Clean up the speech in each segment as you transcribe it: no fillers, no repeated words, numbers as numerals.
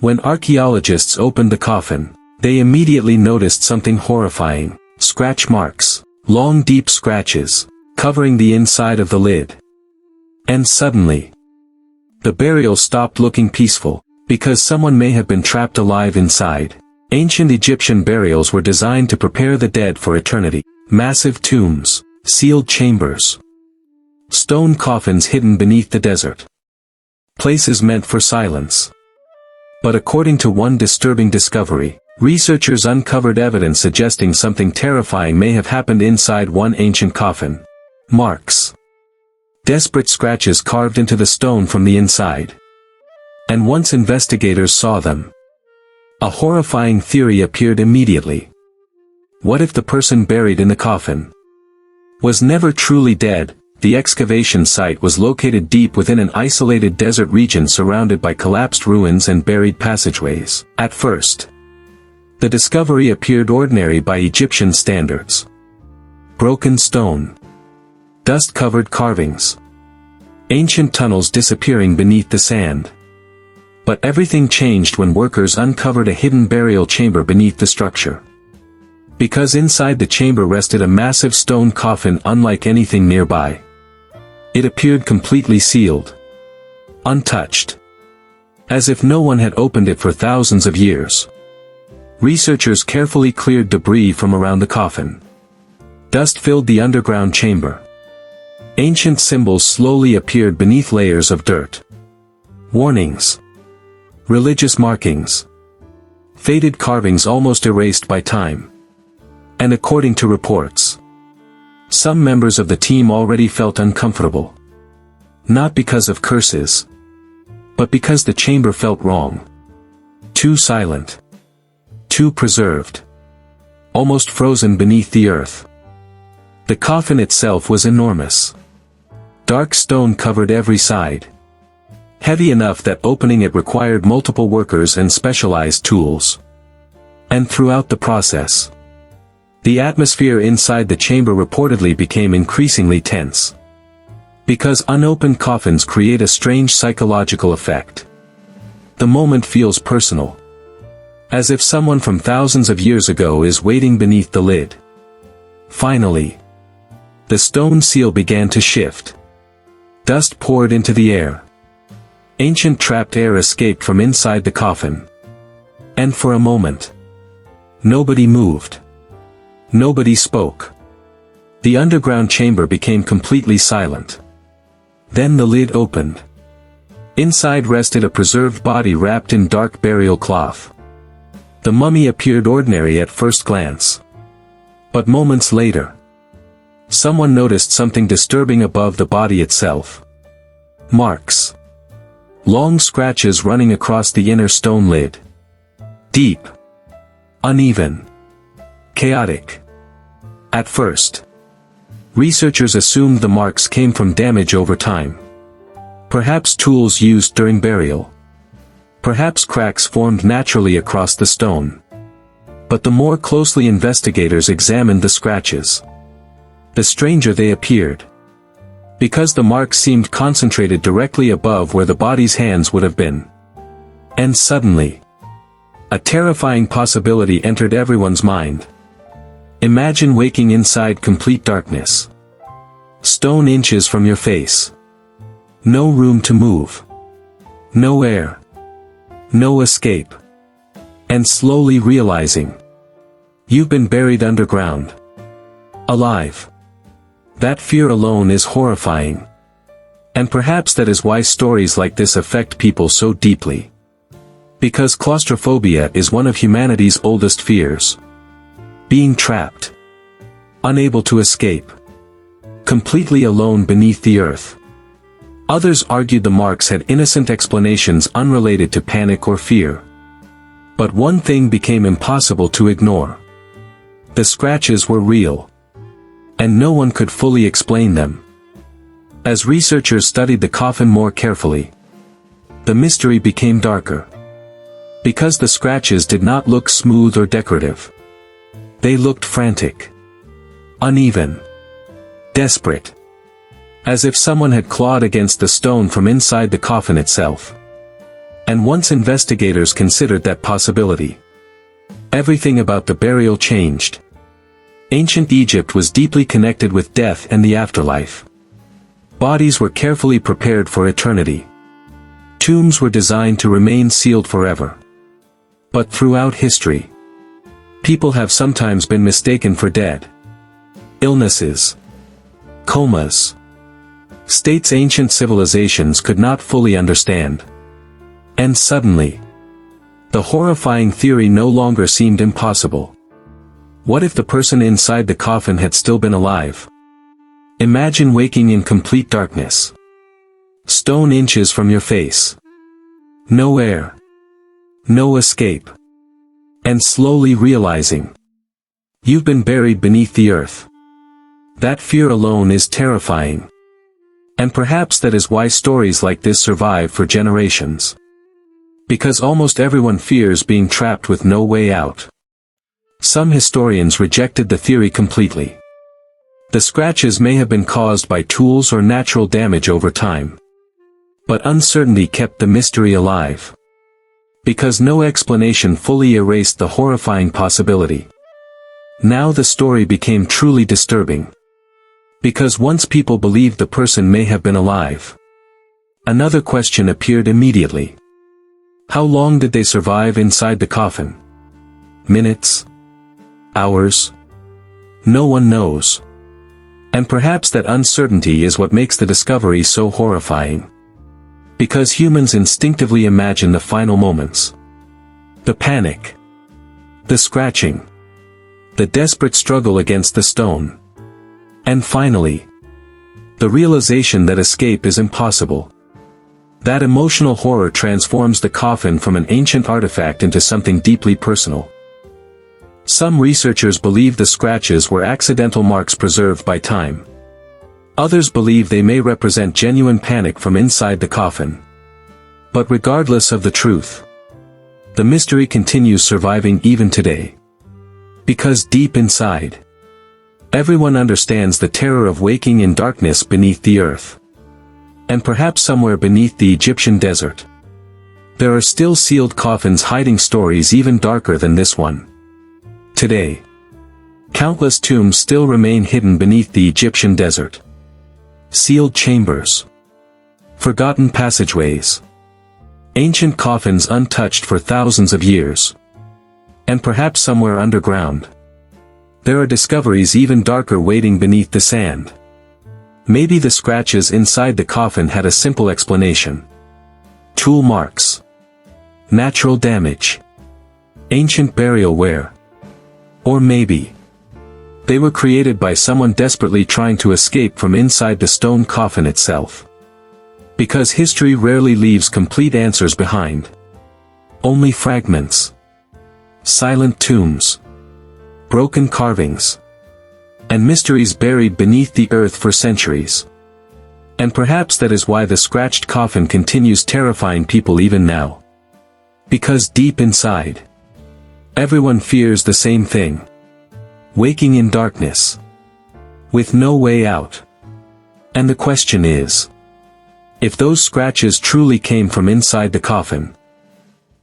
When archaeologists opened the coffin, they immediately noticed something horrifying: scratch marks, long deep scratches, covering the inside of the lid. And suddenly, the burial stopped looking peaceful, because someone may have been trapped alive inside. Ancient Egyptian burials were designed to prepare the dead for eternity. Massive tombs, sealed chambers, stone coffins hidden beneath the desert. Places meant for silence. But according to one disturbing discovery, researchers uncovered evidence suggesting something terrifying may have happened inside one ancient coffin. Marks. Desperate scratches carved into the stone from the inside. And once investigators saw them, a horrifying theory appeared immediately. What if the person buried in the coffin was never truly dead? The excavation site was located deep within an isolated desert region surrounded by collapsed ruins and buried passageways. At first, the discovery appeared ordinary by Egyptian standards. Broken stone, dust-covered carvings, ancient tunnels disappearing beneath the sand. But everything changed when workers uncovered a hidden burial chamber beneath the structure. Because inside the chamber rested a massive stone coffin unlike anything nearby. It appeared completely sealed, untouched, as if no one had opened it for thousands of years. Researchers carefully cleared debris from around the coffin. Dust filled the underground chamber. Ancient symbols slowly appeared beneath layers of dirt. Warnings, religious markings, faded carvings almost erased by time. And according to reports, some members of the team already felt uncomfortable. Not because of curses, but because the chamber felt wrong. Too silent. Too preserved. Almost frozen beneath the earth. The coffin itself was enormous. Dark stone covered every side. Heavy enough that opening it required multiple workers and specialized tools. And throughout the process, the atmosphere inside the chamber reportedly became increasingly tense. Because unopened coffins create a strange psychological effect. The moment feels personal. As if someone from thousands of years ago is waiting beneath the lid. Finally, the stone seal began to shift. Dust poured into the air. Ancient trapped air escaped from inside the coffin. And for a moment, nobody moved. Nobody spoke. The underground chamber became completely silent. Then the lid opened. Inside rested a preserved body wrapped in dark burial cloth. The mummy appeared ordinary at first glance. But moments later, someone noticed something disturbing above the body itself. Marks. Long scratches running across the inner stone lid. Deep. Uneven. Chaotic. At first, researchers assumed the marks came from damage over time. Perhaps tools used during burial. Perhaps cracks formed naturally across the stone. But the more closely investigators examined the scratches, the stranger they appeared. Because the marks seemed concentrated directly above where the body's hands would have been. And suddenly, a terrifying possibility entered everyone's mind. Imagine waking inside complete darkness. Stone inches from your face. No room to move. No air. No escape. And slowly realizing, you've been buried underground. Alive. That fear alone is horrifying. And perhaps that is why stories like this affect people so deeply. Because claustrophobia is one of humanity's oldest fears. Being trapped. Unable to escape. Completely alone beneath the earth. Others argued the marks had innocent explanations unrelated to panic or fear. But one thing became impossible to ignore. The scratches were real. And no one could fully explain them. As researchers studied the coffin more carefully, the mystery became darker. Because the scratches did not look smooth or decorative. They looked frantic. Uneven. Desperate. As if someone had clawed against the stone from inside the coffin itself. And once investigators considered that possibility, everything about the burial changed. Ancient Egypt was deeply connected with death and the afterlife. Bodies were carefully prepared for eternity. Tombs were designed to remain sealed forever. But throughout history, people have sometimes been mistaken for dead. Illnesses, comas, states ancient civilizations could not fully understand. And suddenly, the horrifying theory no longer seemed impossible. What if the person inside the coffin had still been alive? Imagine waking in complete darkness. Stone inches from your face. No air. No escape. And slowly realizing you've been buried beneath the earth. That fear alone is terrifying. And perhaps that is why stories like this survive for generations. Because almost everyone fears being trapped with no way out. Some historians rejected the theory completely. The scratches may have been caused by tools or natural damage over time. But uncertainty kept the mystery alive. Because no explanation fully erased the horrifying possibility. Now the story became truly disturbing. Because once people believed the person may have been alive, another question appeared immediately. How long did they survive inside the coffin? Minutes? Hours? No one knows. And perhaps that uncertainty is what makes the discovery so horrifying. Because humans instinctively imagine the final moments. The panic. The scratching. The desperate struggle against the stone. And finally, the realization that escape is impossible. That emotional horror transforms the coffin from an ancient artifact into something deeply personal. Some researchers believe the scratches were accidental marks preserved by time. Others believe they may represent genuine panic from inside the coffin. But regardless of the truth, the mystery continues surviving even today. Because deep inside, everyone understands the terror of waking in darkness beneath the earth. And perhaps somewhere beneath the Egyptian desert, there are still sealed coffins hiding stories even darker than this one. Today, countless tombs still remain hidden beneath the Egyptian desert. Sealed chambers. Forgotten passageways. Ancient coffins untouched for thousands of years. And perhaps somewhere underground, there are discoveries even darker waiting beneath the sand. Maybe the scratches inside the coffin had a simple explanation. Tool marks. Natural damage. Ancient burial wear. Or maybe they were created by someone desperately trying to escape from inside the stone coffin itself. Because history rarely leaves complete answers behind. Only fragments. Silent tombs. Broken carvings. And mysteries buried beneath the earth for centuries. And perhaps that is why the scratched coffin continues terrifying people even now. Because deep inside, everyone fears the same thing. Waking in darkness. With no way out. And the question is, if those scratches truly came from inside the coffin,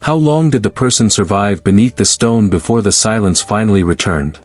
how long did the person survive beneath the stone before the silence finally returned?